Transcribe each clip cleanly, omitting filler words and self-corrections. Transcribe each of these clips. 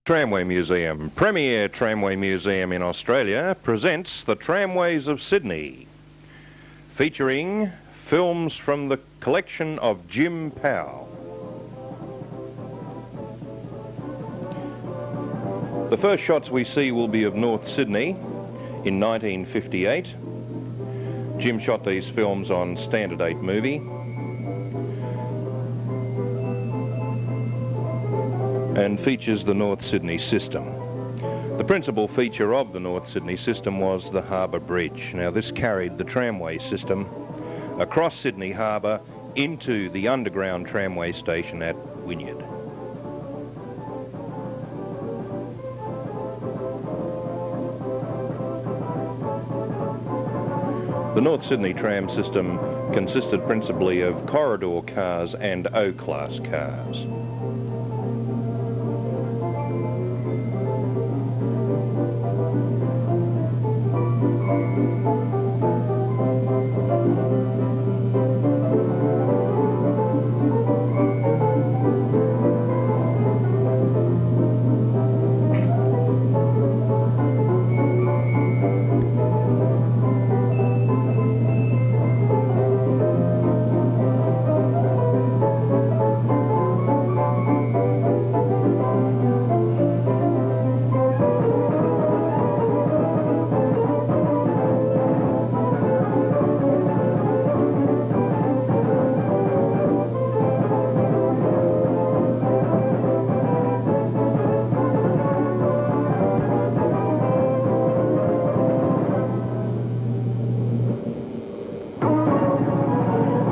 Tramway Museum, premier tramway museum in Australia, presents the Tramways of Sydney, featuring films from the collection of Jim Powell. The first shots we see will be of North Sydney in 1958. Jim shot these films on Standard 8 movie. And features the North Sydney system. The principal feature of the North Sydney system was the Harbour Bridge. Now this carried the tramway system across Sydney Harbour into the underground tramway station at Wynyard. The North Sydney tram system consisted principally of corridor cars and O-class cars.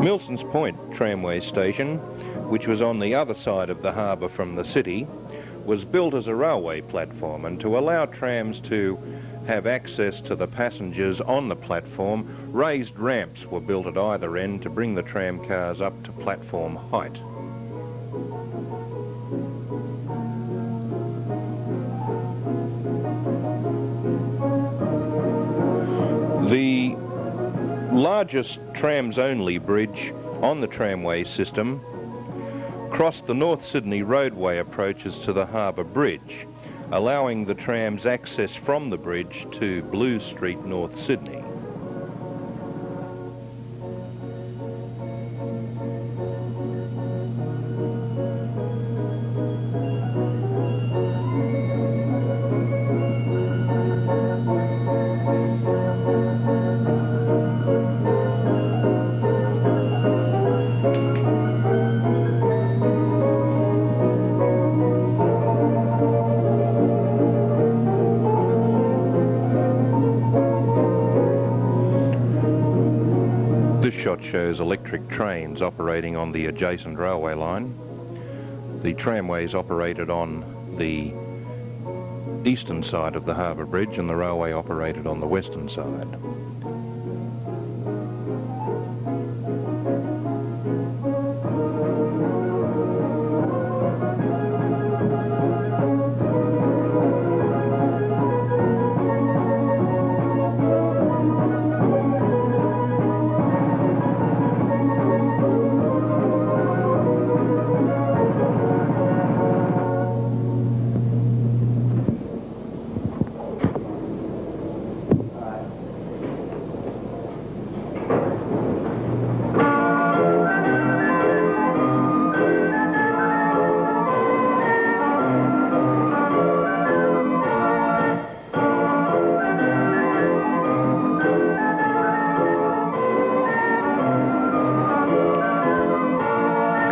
Milson's Point tramway station, which was on the other side of the harbour from the city, was built as a railway platform, and to allow trams to have access to the passengers on the platform, raised ramps were built at either end to bring the tram cars up to platform height. The largest trams-only bridge on the tramway system crossed the North Sydney roadway approaches to the Harbour Bridge, allowing the trams access from the bridge to Blue Street, North Sydney. This shot shows electric trains operating on the adjacent railway line. The tramways operated on the eastern side of the Harbour Bridge and the railway operated on the western side.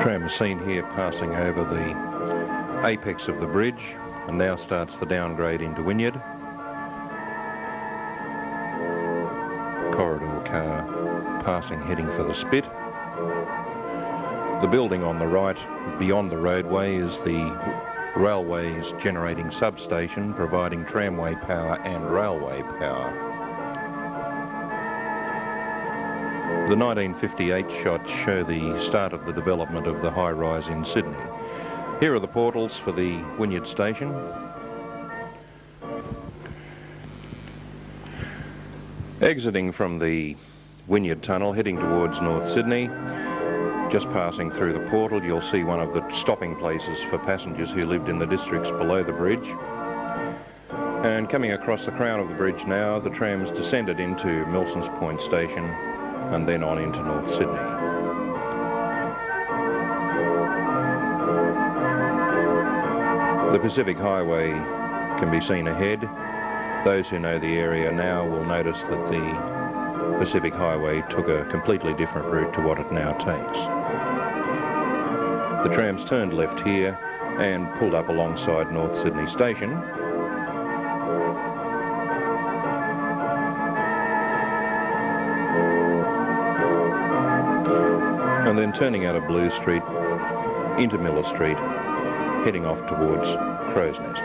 Tram is seen here passing over the apex of the bridge and now starts the downgrade into Wynyard. Corridor car passing, heading for the Spit. The building on the right beyond the roadway is the railway's generating substation, providing tramway power and railway power. The 1958 shots show the start of the development of the high-rise in Sydney. Here are the portals for the Wynyard station. Exiting from the Wynyard tunnel, heading towards North Sydney, Just passing through the portal, you'll see one of the stopping places for passengers who lived in the districts below the bridge. And coming across the crown of the bridge now, the trams descended into Milsons Point Station and then on into North Sydney. The Pacific Highway can be seen ahead. Those who know the area now will notice that the Pacific Highway took a completely different route to what it now takes. The trams turned left here and pulled up alongside North Sydney Station. And then turning out of Blue Street into Miller Street, heading off towards Crow's Nest.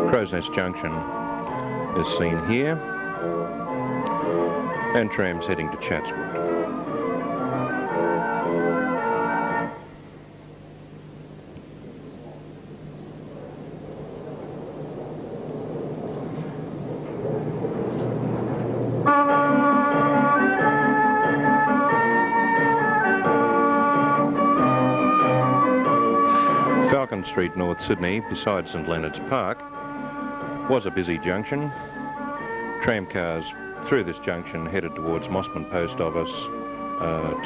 Crow's Nest Junction is seen here, and trams heading to Chatswood. Falcon Street, North Sydney, beside St Leonard's Park, was a busy junction. Tram cars through this junction headed towards Mossman Post Office,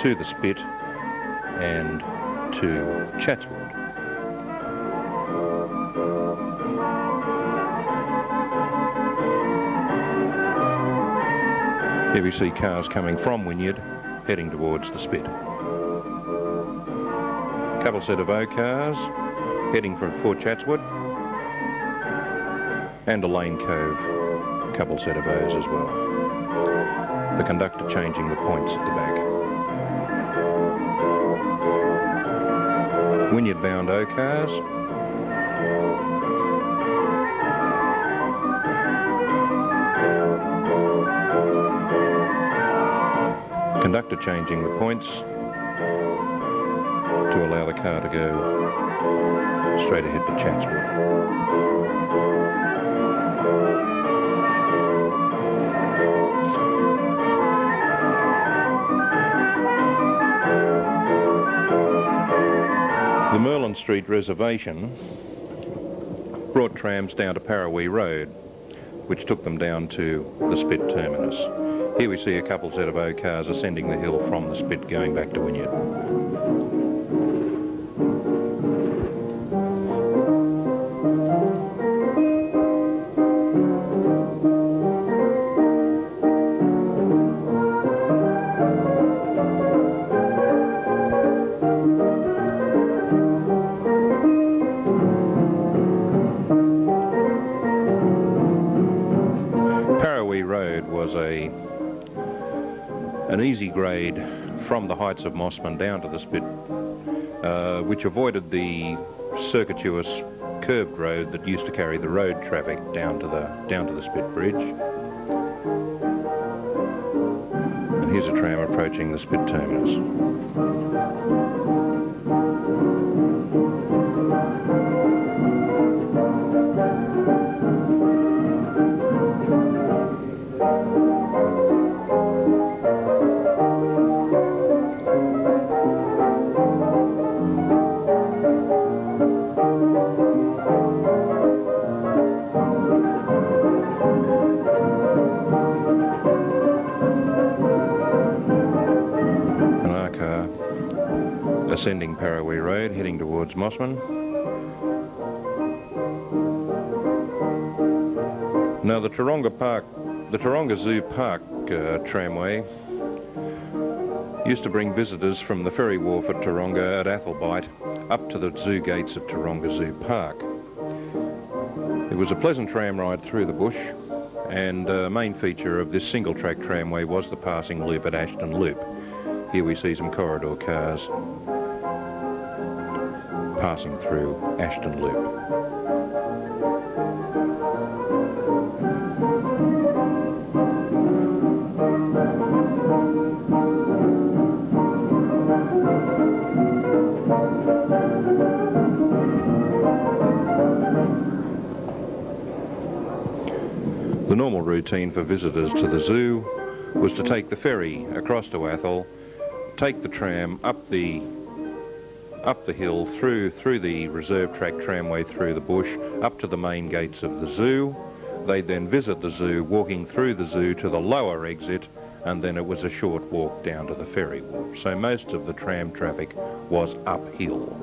to the Spit and to Chatswood. Here we see cars coming from Wynyard heading towards the Spit. Couple set of O cars heading for Chatswood, and a Lane Cove couple set of O's as well. The conductor changing the points at the back. Wynyard bound O cars. Conductor changing the points to allow the car to go straight ahead to Chatswood. The Merlin Street reservation brought trams down to Parawee Road, which took them down to the Spit terminus. Here we see a couple set of O cars ascending the hill from the Spit going back to Wynyard. An easy grade from the heights of Mossman down to the Spit, which avoided the circuitous curved road that used to carry the road traffic down to the Spit Bridge. And here's a tram approaching the Spit terminus. Ascending Parawee Road, heading towards Mossman. Now the Taronga Zoo Park tramway used to bring visitors from the ferry wharf at Taronga at Athelbite up to the zoo gates at Taronga Zoo Park. It was a pleasant tram ride through the bush, and a main feature of this single track tramway was the passing loop at Ashton Loop. Here we see some corridor cars passing through Ashton Loop. The normal routine for visitors to the zoo was to take the ferry across to Athol, take the tram up the hill through the reserve track tramway through the bush up to the main gates of the zoo. They'd then visit the zoo, walking through the zoo to the lower exit, and then it was a short walk down to the ferry wharf. So most of the tram traffic was uphill.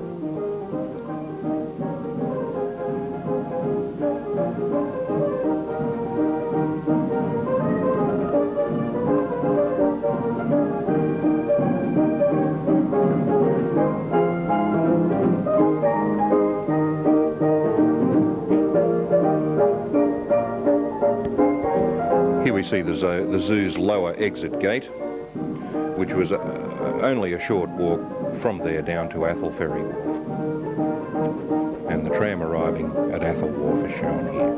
Here we see the zoo's lower exit gate, which was only a short walk from there down to Athol Ferry Wharf. And the tram arriving at Athol Wharf is shown here.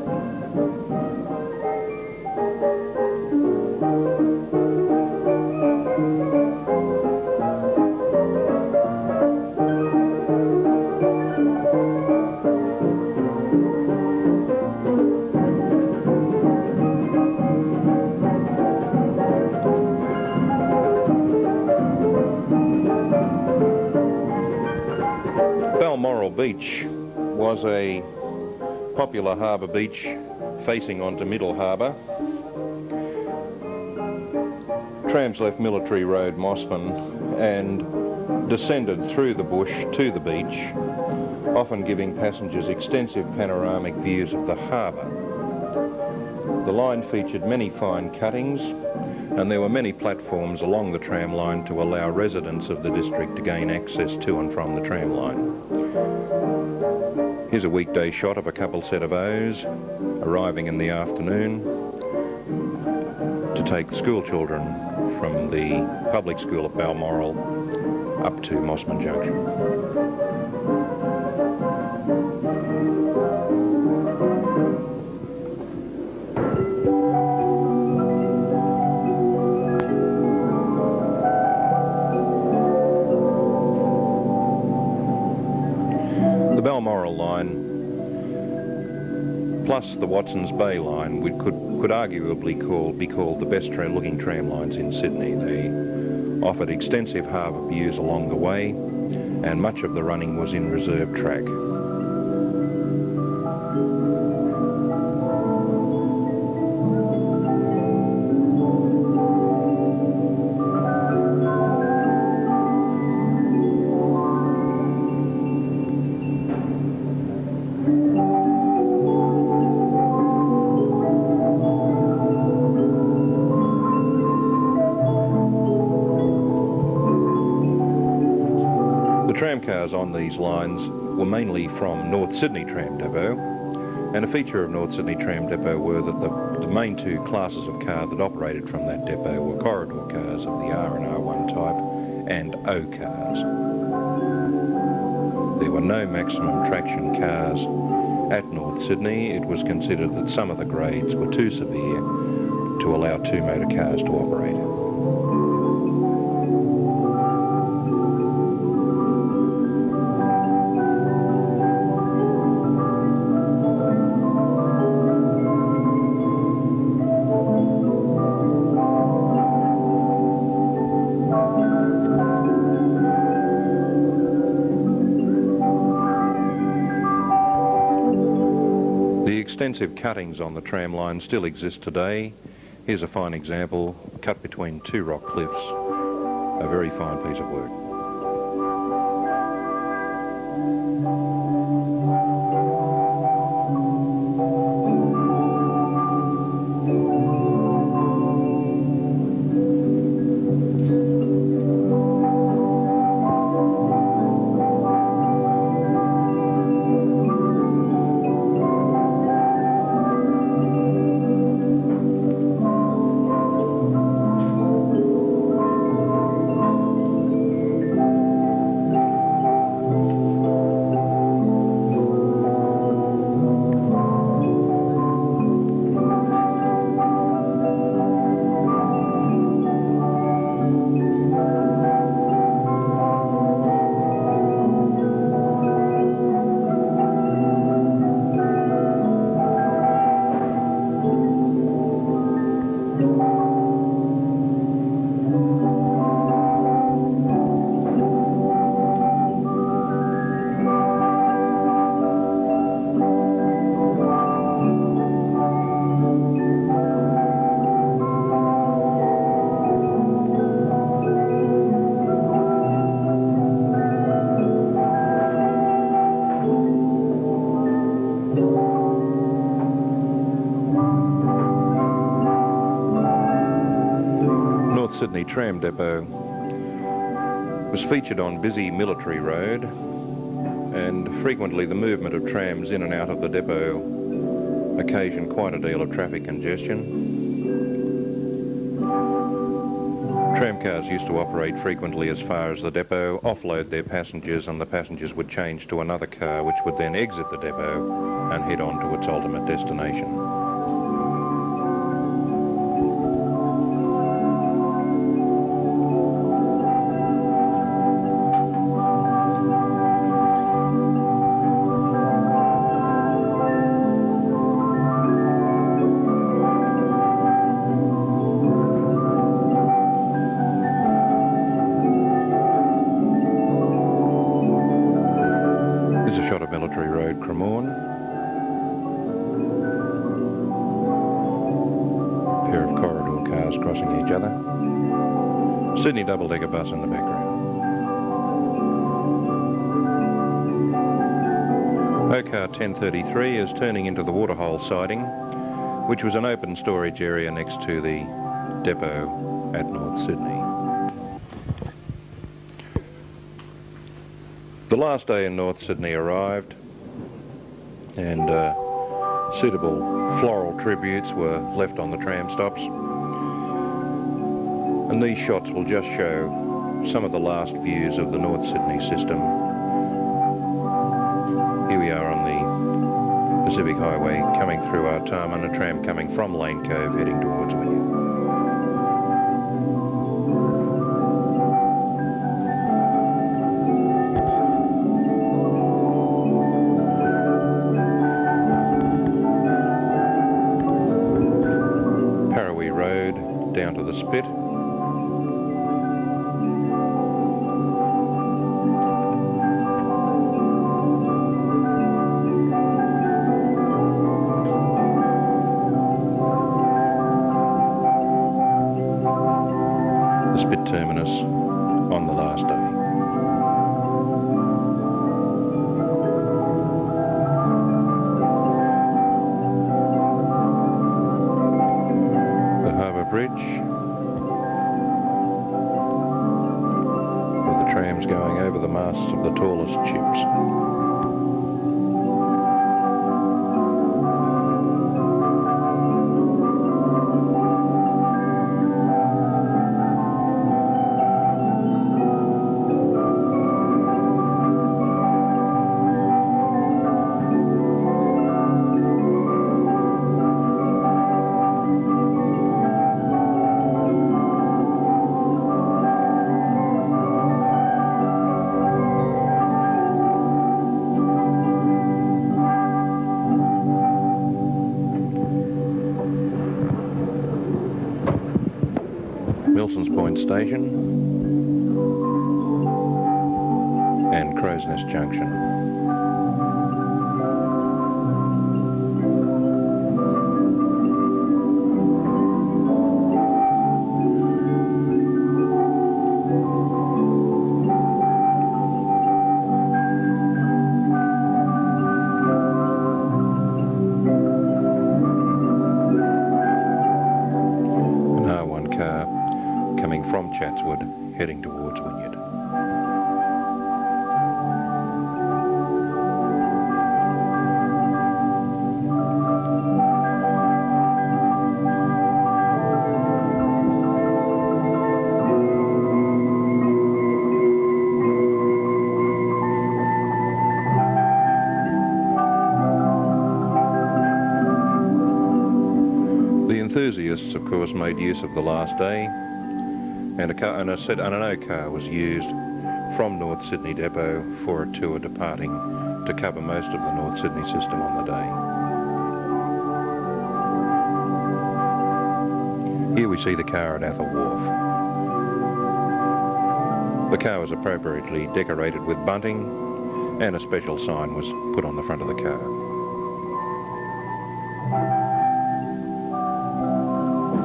Balmoral Beach was a popular harbour beach facing onto Middle Harbour. Trams left Military Road, Mossman, and descended through the bush to the beach, often giving passengers extensive panoramic views of the harbour. The line featured many fine cuttings, and there were many platforms along the tram line to allow residents of the district to gain access to and from the tram line. Here's a weekday shot of a couple set of O's arriving in the afternoon to take school children from the public school at Balmoral up to Mossman Junction. The Balmoral line plus the Watsons Bay line could arguably be called the best looking tram lines in Sydney. They offered extensive harbour views along the way, and much of the running was in reserve track. Tramcars on these lines were mainly from North Sydney Tram Depot, and a feature of North Sydney Tram Depot were that the main two classes of car that operated from that depot were corridor cars of the R and R1 type and O cars. There were no maximum traction cars at North Sydney. It was considered that some of the grades were too severe to allow two motor cars to operate. Extensive cuttings on the tram line still exist today. Here's a fine example, cut between two rock cliffs. A very fine piece of work. Sydney tram depot was featured on busy Military Road, and frequently the movement of trams in and out of the depot occasioned quite a deal of traffic congestion. Tramcars used to operate frequently as far as the depot, offload their passengers, and the passengers would change to another car which would then exit the depot and head on to its ultimate destination. Here's a shot of Military Road, Cremorne. A pair of corridor cars crossing each other. Sydney double-decker bus in the background. Car 1033 is turning into the Waterhole siding, which was an open storage area next to the depot at North Sydney. The last day in North Sydney arrived, and suitable floral tributes were left on the tram stops. And these shots will just show some of the last views of the North Sydney system. Here we are on the Pacific Highway coming through Artarmon, a tram coming from Lane Cove heading towards Wynyard. Down to the Spit. The Spit terminus on the last day. Bridge, with the trams going over the masts of the tallest ships. Milsons Point Station and Crow's Nest Junction. Coming from Chatswood, heading towards Wynyard. The enthusiasts, of course, made use of the last day, and an O car was used from North Sydney Depot for a tour departing to cover most of the North Sydney system on the day. Here we see the car at Athol Wharf. The car was appropriately decorated with bunting, and a special sign was put on the front of the car.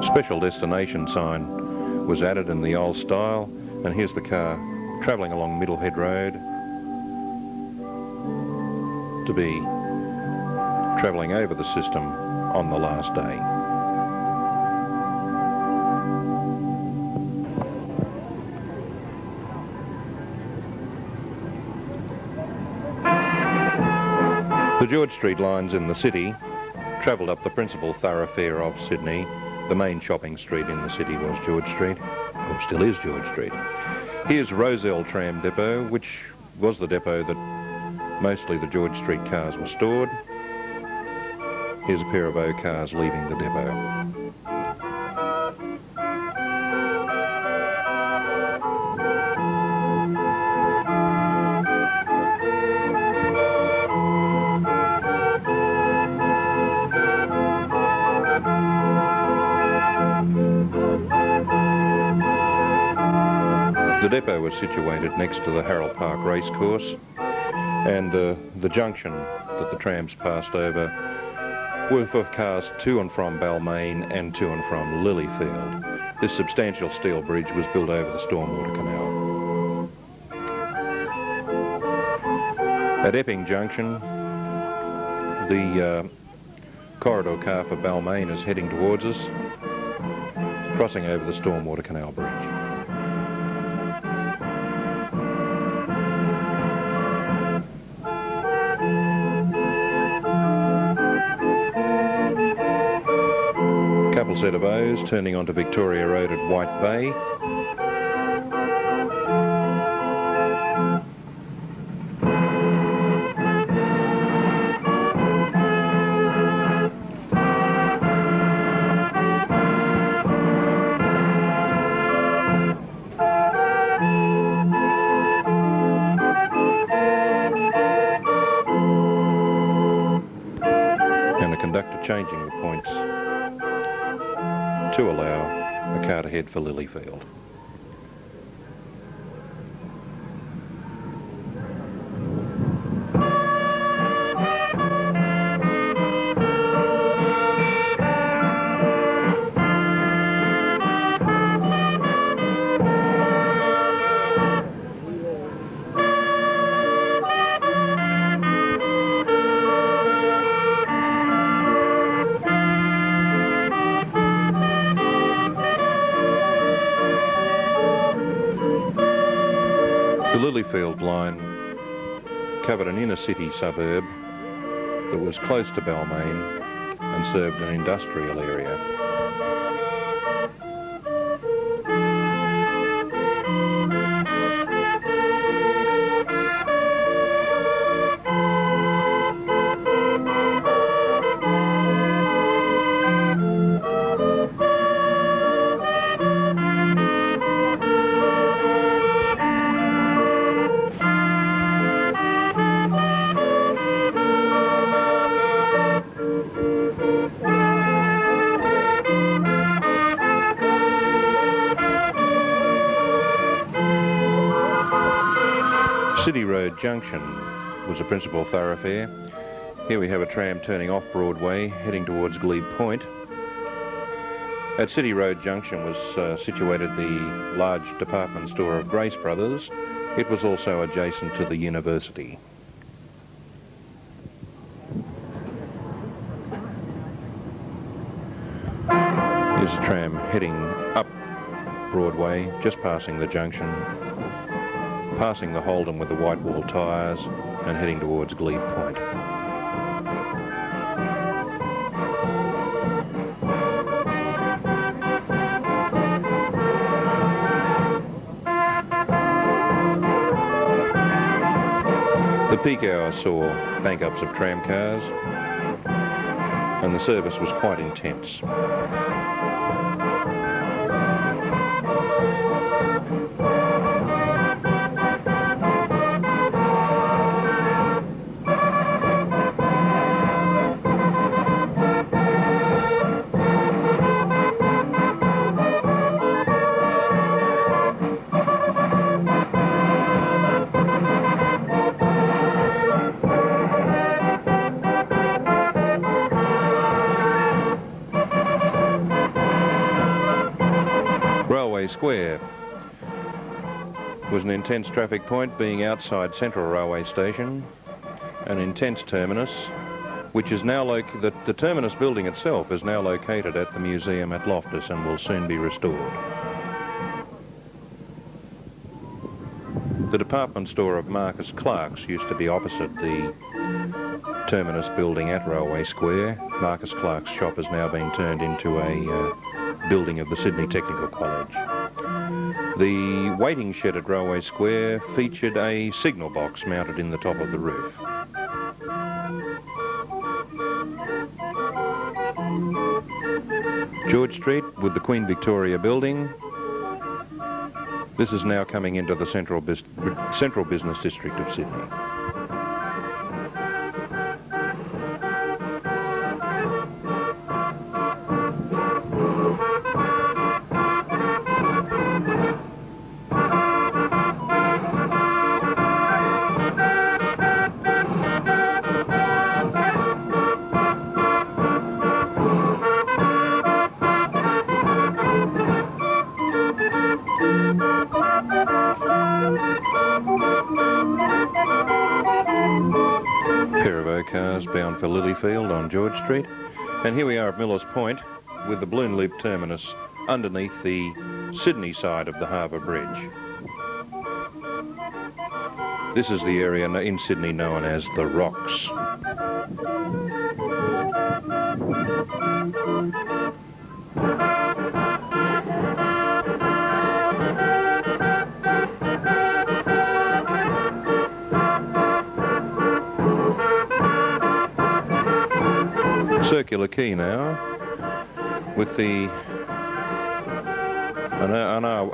Special destination sign was added in the old style, and here's the car travelling along Middlehead Road to be travelling over the system on the last day. The George Street lines in the city travelled up the principal thoroughfare of Sydney. The main shopping street in the city was George Street, or still is George Street. Here's Rozelle Tram Depot, which was the depot that mostly the George Street cars were stored. Here's a pair of O cars leaving the depot. The depot was situated next to the Harold Park racecourse, and the junction that the trams passed over were for cars to and from Balmain and to and from Lilyfield. This substantial steel bridge was built over the Stormwater Canal. At Epping Junction, the corridor car for Balmain is heading towards us, crossing over the Stormwater Canal Bridge. Couple set of O's turning onto Victoria Road at White Bay. And the conductor changing the points to allow a car to head for Lilyfield. The Lilyfield line covered an inner city suburb that was close to Balmain and served an industrial area. City Road Junction was the principal thoroughfare. Here we have a tram turning off Broadway, heading towards Glebe Point. At City Road Junction was situated the large department store of Grace Brothers. It was also adjacent to the university. Here's a tram heading up Broadway, just passing the junction, passing the Holden with the white wall tyres and heading towards Glebe Point. The peak hour saw bank-ups of tram cars and the service was quite intense. Railway Square was an intense traffic point, being outside Central Railway Station, an intense terminus, which is now the terminus building itself is now located at the museum at Loftus and will soon be restored. The department store of Marcus Clark's used to be opposite the terminus building at Railway Square. Marcus Clark's shop has now been turned into a building of the Sydney Technical College. The waiting shed at Railway Square featured a signal box mounted in the top of the roof. George Street with the Queen Victoria building. This is now coming into the central business district of Sydney. Cars bound for Lilyfield on George Street. And here we are at Millers Point with the Balloon Loop terminus underneath the Sydney side of the Harbour Bridge. This is the area in Sydney known as the Rocks. Circular quay now, with the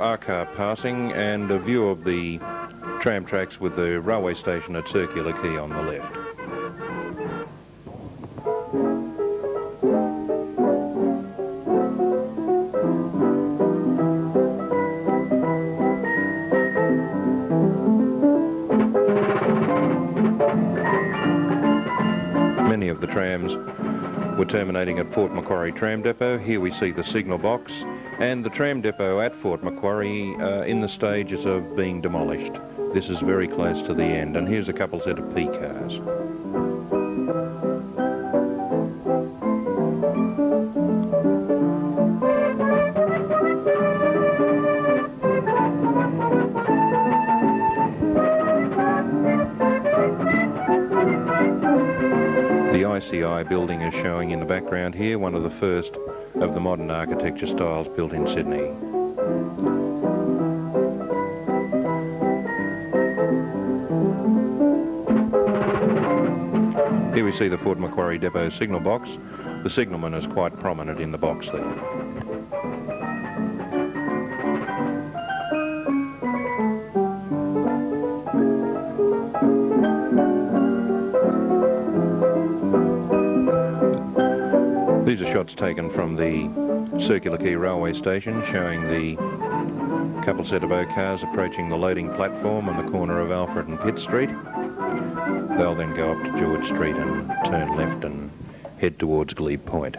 our car passing and a view of the tram tracks with the railway station at Circular Quay on the left. Many of the trams were terminating at Fort Macquarie Tram Depot. Here we see the signal box and the tram depot at Fort Macquarie in the stages of being demolished. This is very close to the end, and here's a couple set of P cars. The ICI building is showing in the background here, one of the first of the modern architecture styles built in Sydney. Here we see the Fort Macquarie Depot signal box. The signalman is quite prominent in the box there. These are shots taken from the Circular Quay railway station, showing the couple set of O cars approaching the loading platform on the corner of Alfred and Pitt Street. They'll then go up to George Street and turn left and head towards Glebe Point.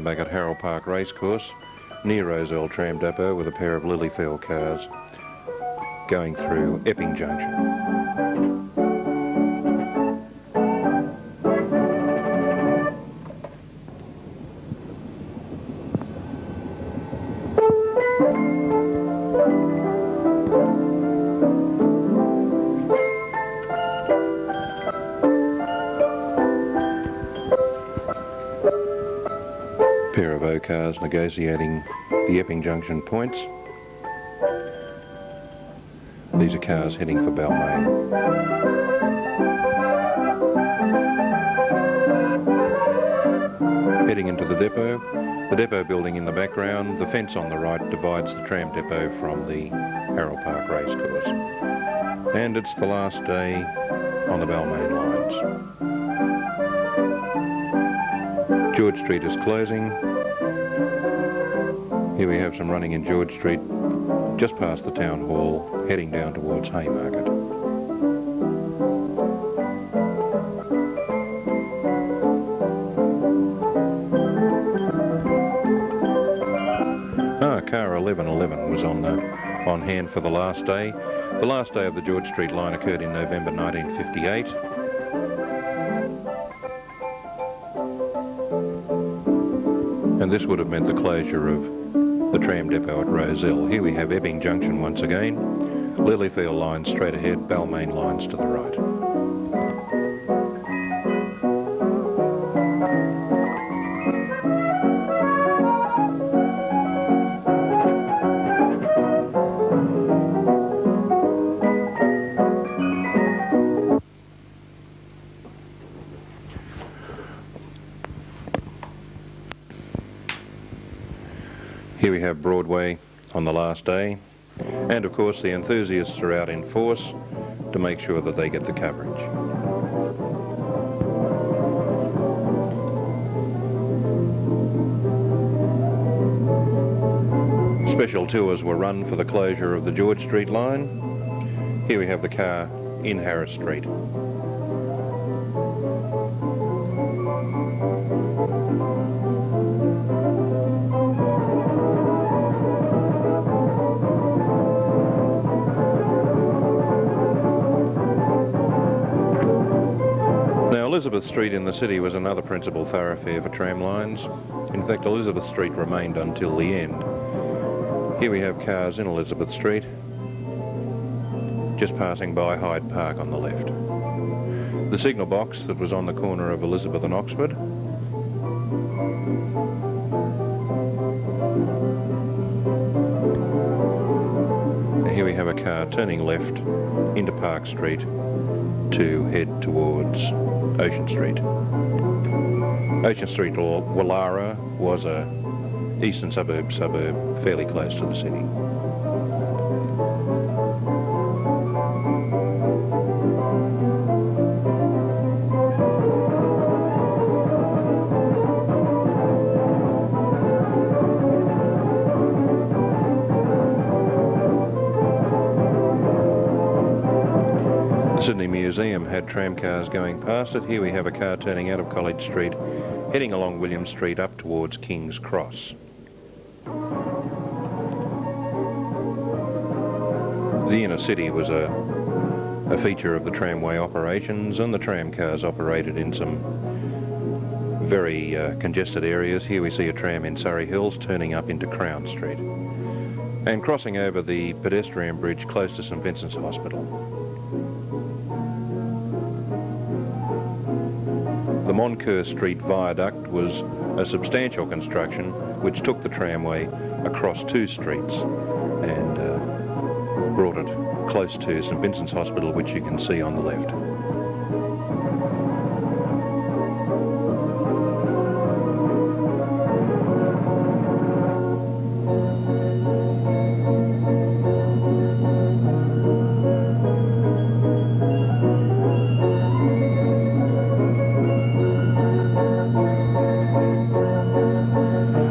Back at Harold Park Racecourse, near Rozelle Tram Depot, with a pair of Lilyfield cars going through Epping Junction. pair of O cars negotiating the Epping Junction points. These are cars heading for Balmain. Heading into the depot building in the background. The fence on the right divides the tram depot from the Harold Park racecourse. And it's the last day on the Balmain lines. George Street is closing. Here we have some running in George Street, just past the town hall, heading down towards Haymarket. Car 1111 was on hand for the last day. The last day of the George Street line occurred in November 1958. And this would have meant the closure of the tram depot at Roselle. Here we have Epping Junction once again. Lilyfield line straight ahead, Balmain lines to the right. Here we have Broadway on the last day, and of course the enthusiasts are out in force to make sure that they get the coverage. Special tours were run for the closure of the George Street line. Here we have the car in Harris Street. Elizabeth Street in the city was another principal thoroughfare for tram lines. In fact, Elizabeth Street remained until the end. Here we have cars in Elizabeth Street, just passing by Hyde Park on the left. The signal box that was on the corner of Elizabeth and Oxford. And here we have a car turning left into Park Street to head towards Ocean Street. Ocean Street, or Wallara, was a eastern suburb fairly close to the city. The Sydney Museum had tramcars going past it. Here we have a car turning out of College Street, heading along William Street up towards King's Cross. The inner city was a feature of the tramway operations, and the tramcars operated in some very congested areas. Here we see a tram in Surrey Hills turning up into Crown Street and crossing over the pedestrian bridge close to St Vincent's Hospital. The Moncur Street Viaduct was a substantial construction which took the tramway across two streets and brought it close to St Vincent's Hospital, which you can see on the left.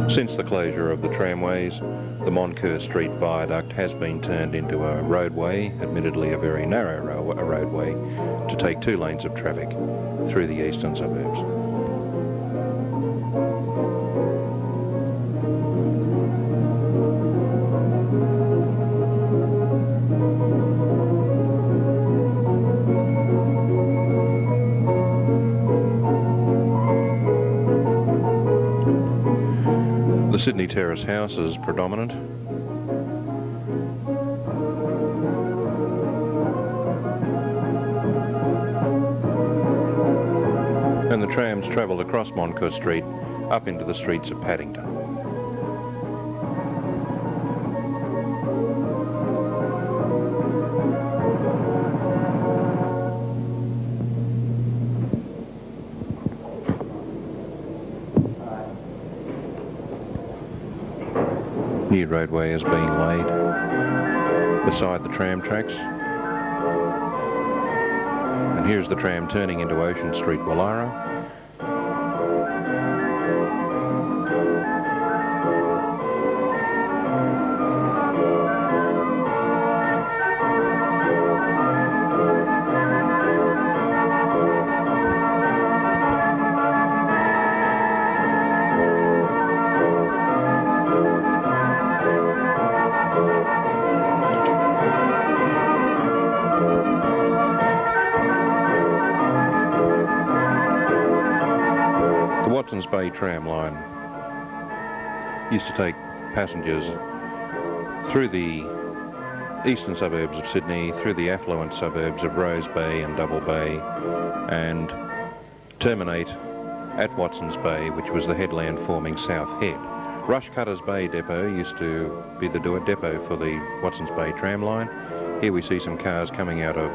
Since the closure of the tramways, the Moncur Street Viaduct has been turned into a roadway, admittedly a very narrow roadway, to take 2 lanes of traffic through the eastern suburbs. The Sydney Terrace house is predominant. And the trams travelled across Moncur Street up into the streets of Paddington. New roadway is being laid beside the tram tracks. And here's the tram turning into Ocean Street, Wallara. The Watsons Bay tram line used to take passengers through the eastern suburbs of Sydney, through the affluent suburbs of Rose Bay and Double Bay, and terminate at Watsons Bay, which was the headland forming South Head. Rushcutters Bay Depot used to be the depot for the Watsons Bay tram line. Here we see some cars coming out of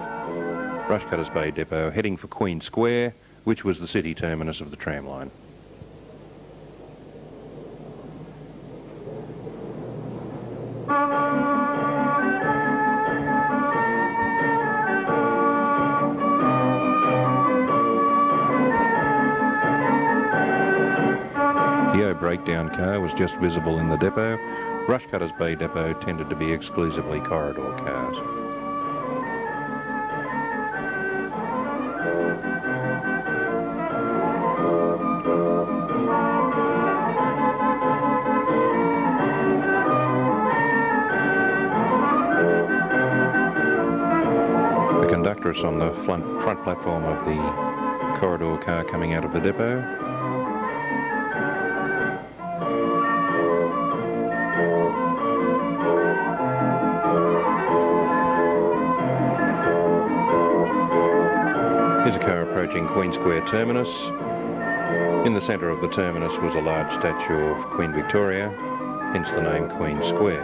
Rushcutters Bay Depot heading for Queen Square, which was the city terminus of the tram line. The O breakdown car was just visible in the depot. Rushcutters Bay Depot tended to be exclusively corridor cars. The conductress on the front platform of the corridor car coming out of the depot. Here's a car approaching Queen Square terminus. In the centre of the terminus was a large statue of Queen Victoria, hence the name Queen Square.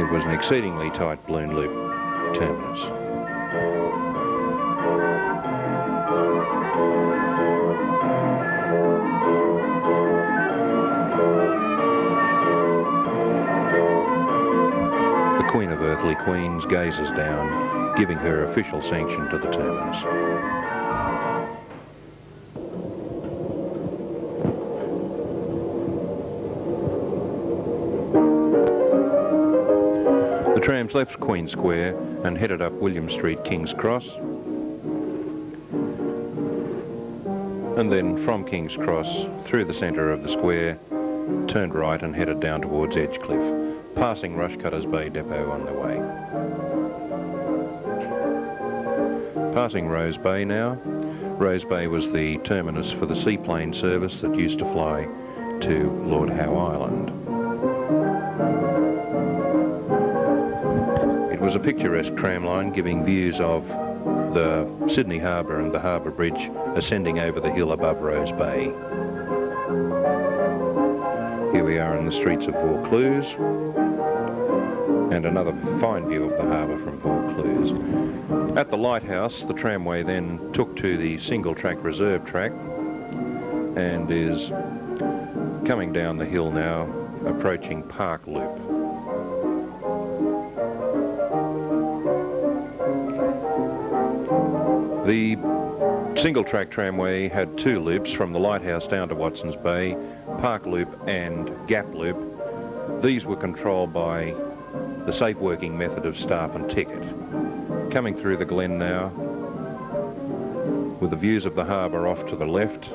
It was an exceedingly tight balloon loop terminus. The Queen of Earthly Queens gazes down, giving her official sanction to the terminus. The trams left Queen Square and headed up William Street, King's Cross, and then from King's Cross through the centre of the square turned right and headed down towards Edgecliff, passing Rushcutters Bay Depot on the way. Passing Rose Bay now. Rose Bay was the terminus for the seaplane service that used to fly to Lord Howe Island. It was a picturesque tramline giving views of the Sydney Harbour and the Harbour Bridge ascending over the hill above Rose Bay. Here we are in the streets of Vaucluse, and another fine view of the harbour from Vaucluse. At the lighthouse, the tramway then took to the single-track reserve track and is coming down the hill now, approaching Park Loop. The single-track tramway had two loops from the lighthouse down to Watsons Bay, Park Loop and Gap Loop. These were controlled by the safe working method of staff and ticket. Coming through the Glen now, with the views of the harbour off to the left.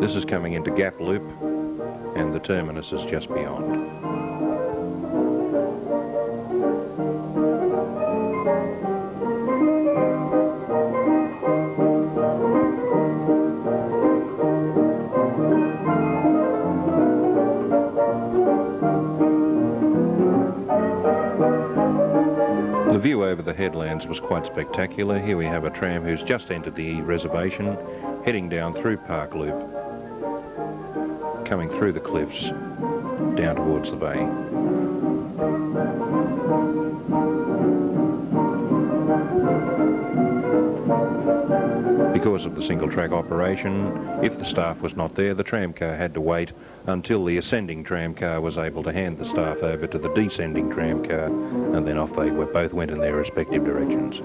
This is coming into Gap Loop, and the terminus is just beyond. The view over the headlands was quite spectacular. Here we have a tram who's just entered the reservation, heading down through Park Loop. coming through the cliffs down towards the bay. Because of the single track operation, if the staff was not there, the tramcar had to wait until the ascending tramcar was able to hand the staff over to the descending tramcar, and then off they both went in their respective directions.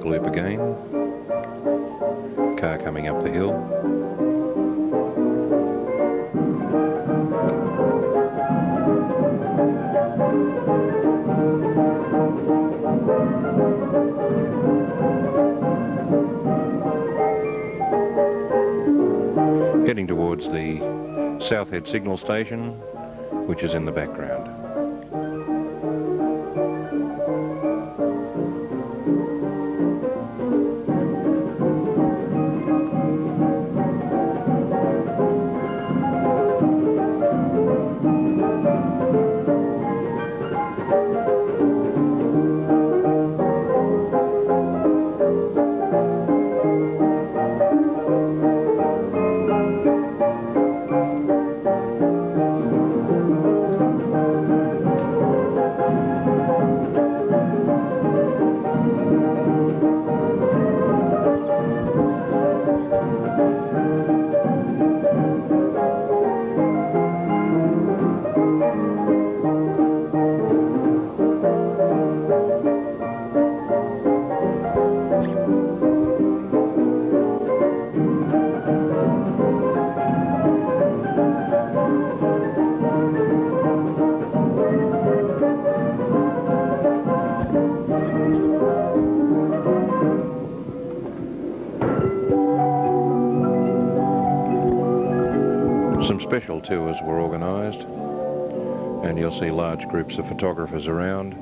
Loop again, car coming up the hill. Heading towards the Southhead signal station, which is in the background. Some special tours were organised, and you'll see large groups of photographers around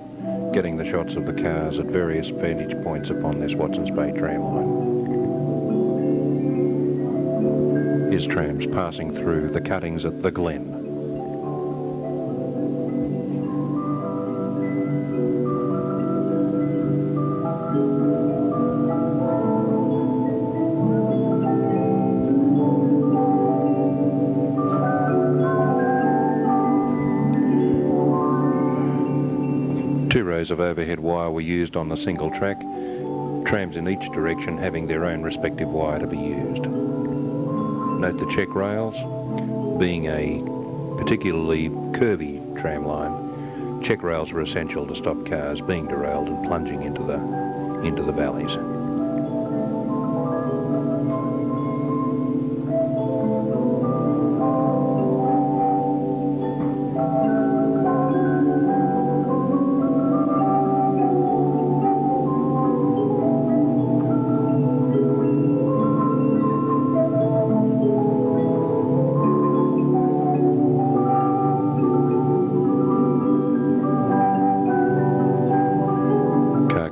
getting the shots of the cars at various vantage points upon this Watsons Bay tram line. Here's trams passing through the cuttings at the Glen. Two rows of overhead wire were used on the single track, trams in each direction having their own respective wire to be used. Note the check rails. Being a particularly curvy tram line, check rails were essential to stop cars being derailed and plunging into the valleys.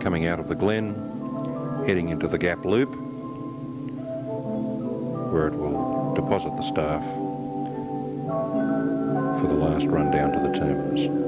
Coming out of the Glen, heading into the Gap Loop, where it will deposit the staff for the last run down to the terminus.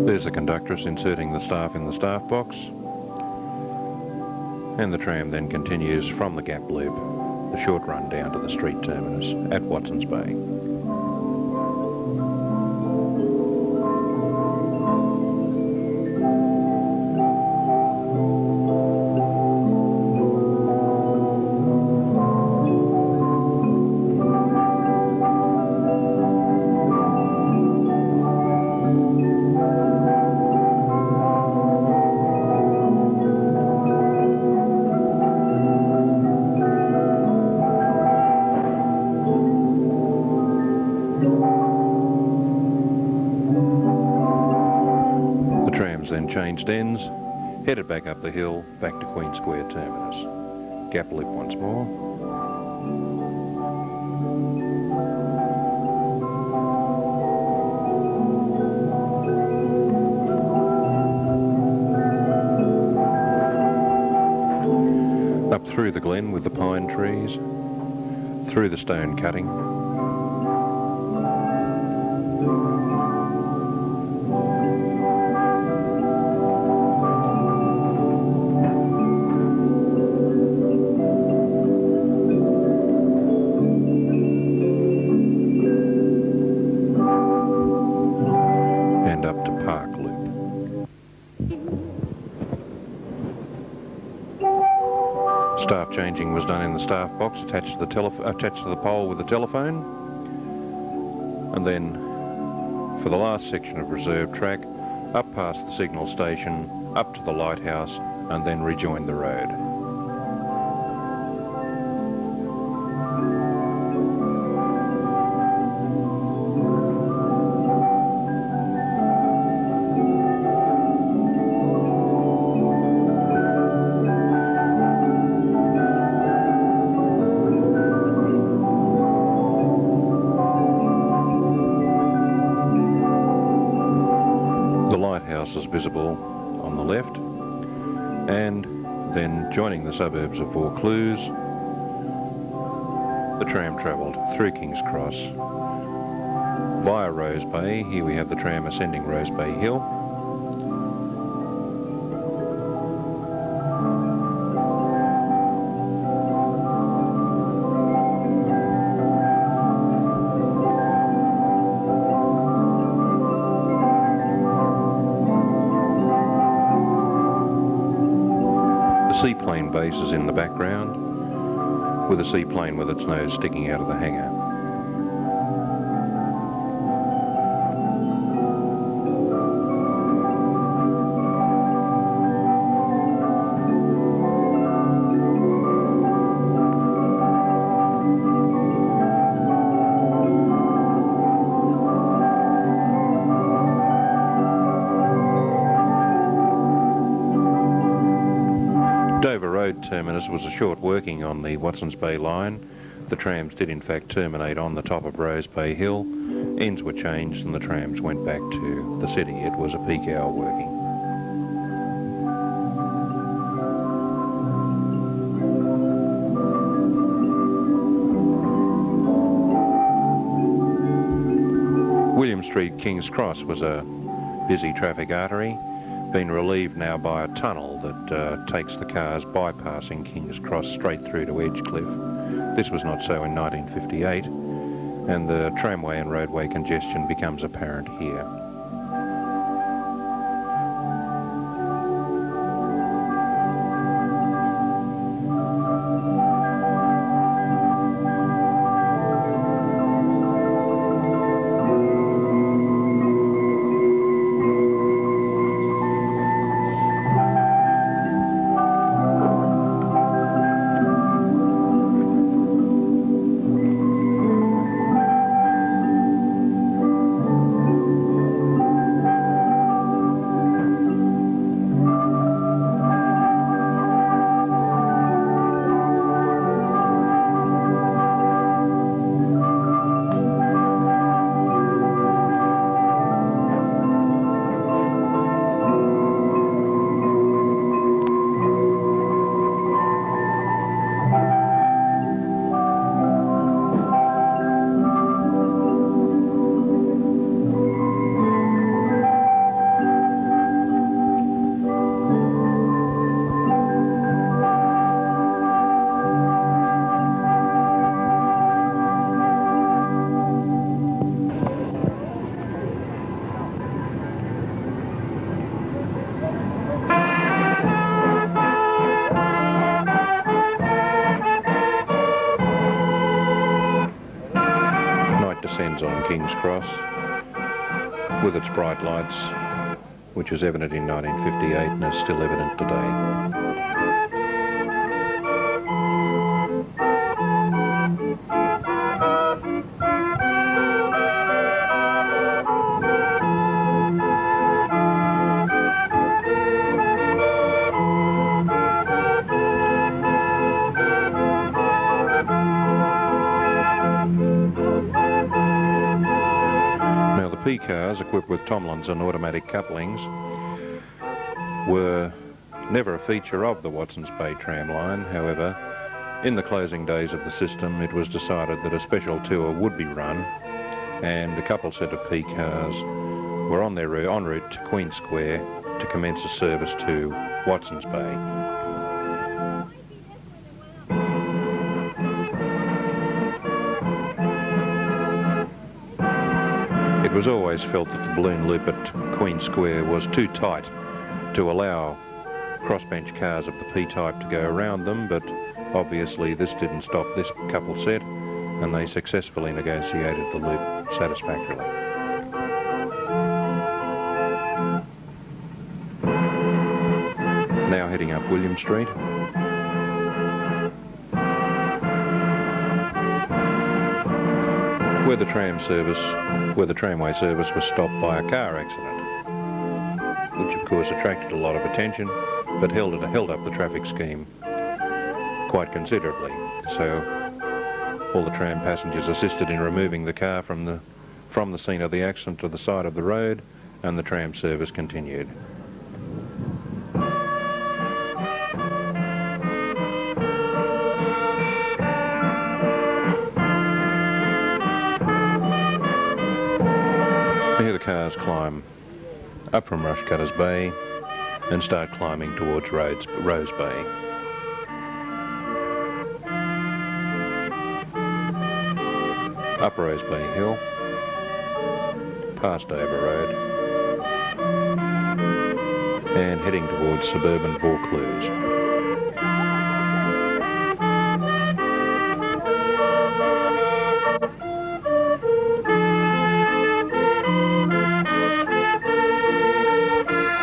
There's a conductress inserting the staff in the staff box, and the tram then continues from the Gap Loop, the short run down to the street terminus at Watsons Bay. changed ends, headed back up the hill, back to Queen Square terminus. Gap loop once more. Up through the glen with the pine trees, through the stone cutting. And up to Park Loop. Staff changing was done in the staff box attached to the pole with the telephone, and then for the last section of reserve track, up past the signal station, up to the lighthouse, and then rejoin the road. Is visible on the left, and then joining the suburbs of Vaucluse, the tram travelled through King's Cross via Rose Bay. Here we have the tram ascending Rose Bay Hill. Seaplane base is in the background, with a seaplane with its nose sticking out of the hangar. Dover Road terminus was a short working on the Watsons Bay line. The trams did in fact terminate on the top of Rose Bay Hill. Ends were changed and the trams went back to the city. It was a peak hour working. William Street, King's Cross was a busy traffic artery, been relieved now by a tunnel that takes the cars bypassing King's Cross straight through to Edgecliff. This was not so in 1958, and the tramway and roadway congestion becomes apparent here. Descends on King's Cross with its bright lights, which was evident in 1958 and is still evident today. P cars equipped with Tomlinson automatic couplings were never a feature of the Watsons Bay tram line. However, in the closing days of the system, it was decided that a special tour would be run, and a couple set of P cars were en route to Queen Square to commence a service to Watsons Bay. It was always felt that the balloon loop at Queen Square was too tight to allow crossbench cars of the P-type to go around them, but obviously this didn't stop this couple set, and they successfully negotiated the loop satisfactorily. Now heading up William Street. Where the tramway service was stopped by a car accident, which of course attracted a lot of attention, but held up the traffic scheme quite considerably. So all the tram passengers assisted in removing the car from the scene of the accident to the side of the road, and the tram service continued. Here the cars climb up from Rushcutters Bay and start climbing towards Rose Bay. Up Rose Bay Hill, past Dover Road, and heading towards suburban Vaucluse.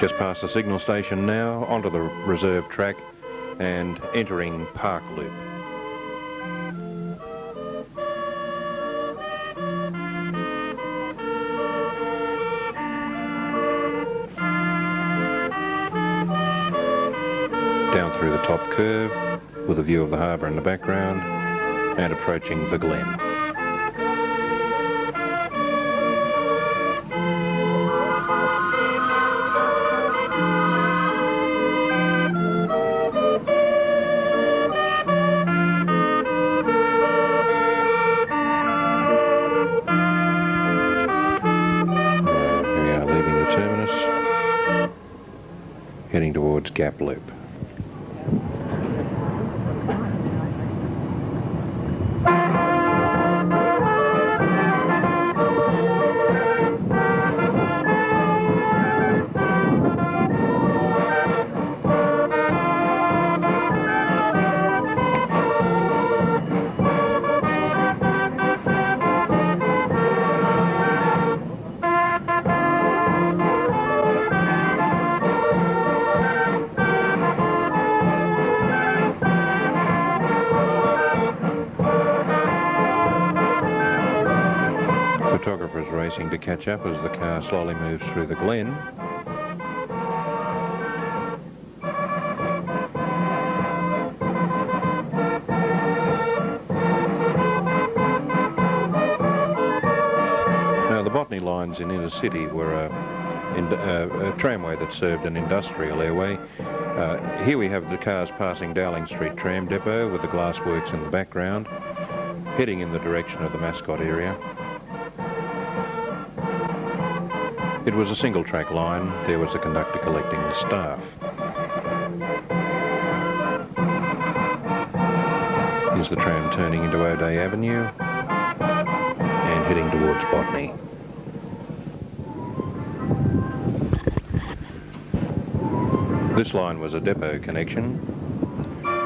Just past the signal station now, onto the reserve track and entering Park Loop. Down through the top curve with a view of the harbour in the background and approaching the Glen. Heading towards Gap Loop. Photographers racing to catch up as the car slowly moves through the Glen. Now the Botany lines in inner city were a tramway that served an industrial airway. Here we have the cars passing Dowling Street tram depot with the glassworks in the background, heading in the direction of the Mascot area. It was a single track line. There was the conductor collecting the staff. Here's the tram turning into O'Day Avenue and heading towards Botany. This line was a depot connection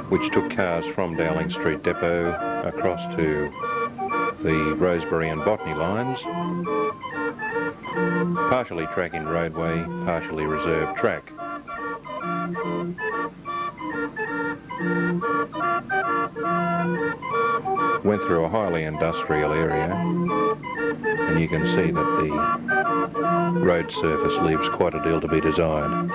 which took cars from Dowling Street depot across to the Rosebery and Botany lines, partially track-in roadway, partially reserved track. Went through a highly industrial area, and you can see that the road surface leaves quite a deal to be desired.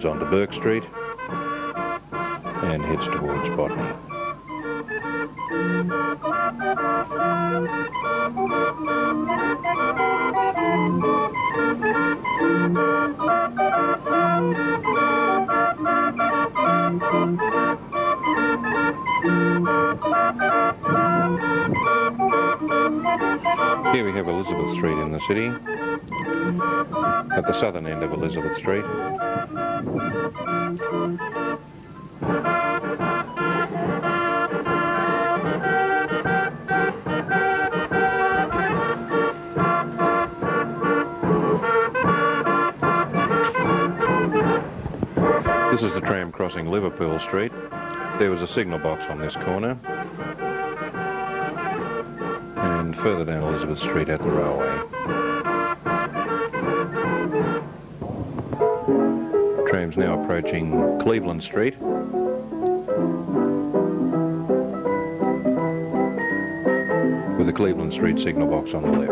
turns onto Burke Street and heads towards Botany. Here we have Elizabeth Street in the city, at the southern end of Elizabeth Street. This is the tram crossing Liverpool Street. There was a signal box on this corner. And further down Elizabeth Street at the railway. Tram's now approaching Cleveland Street. With the Cleveland Street signal box on the left.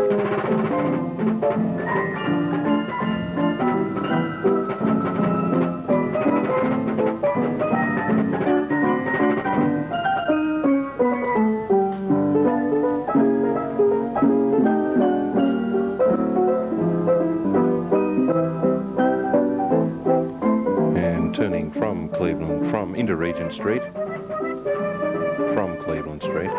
Turning from Cleveland, into Regent Street, from Cleveland Street.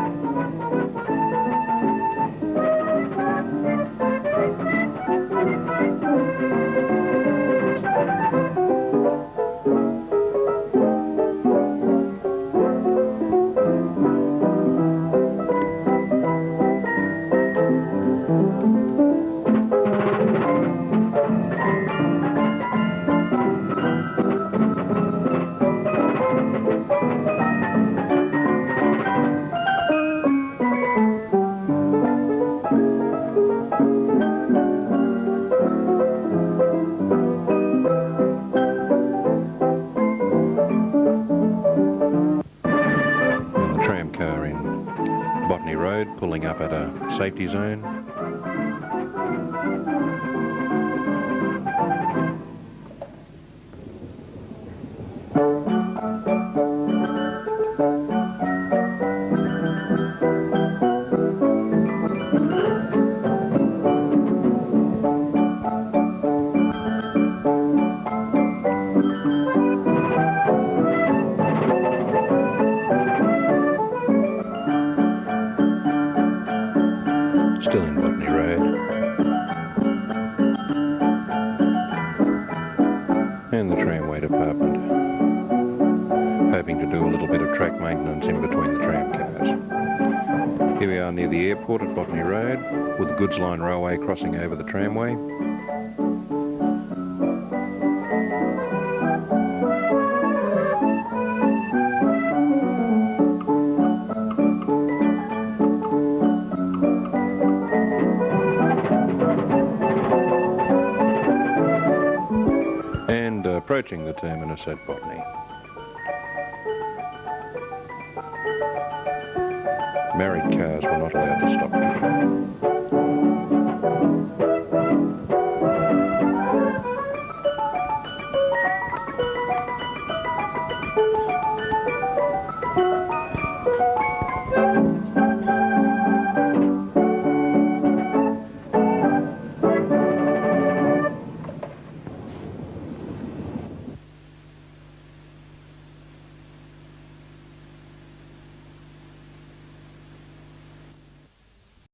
Road, pulling up at a safety zone. Still in Botany Road. And the Tramway department, hoping to do a little bit of track maintenance in between the tram cars. Here we are near the airport at Botany Road, with the goods line railway crossing over the tramway. Approaching the terminus at Botany. Married cars were not allowed to stop.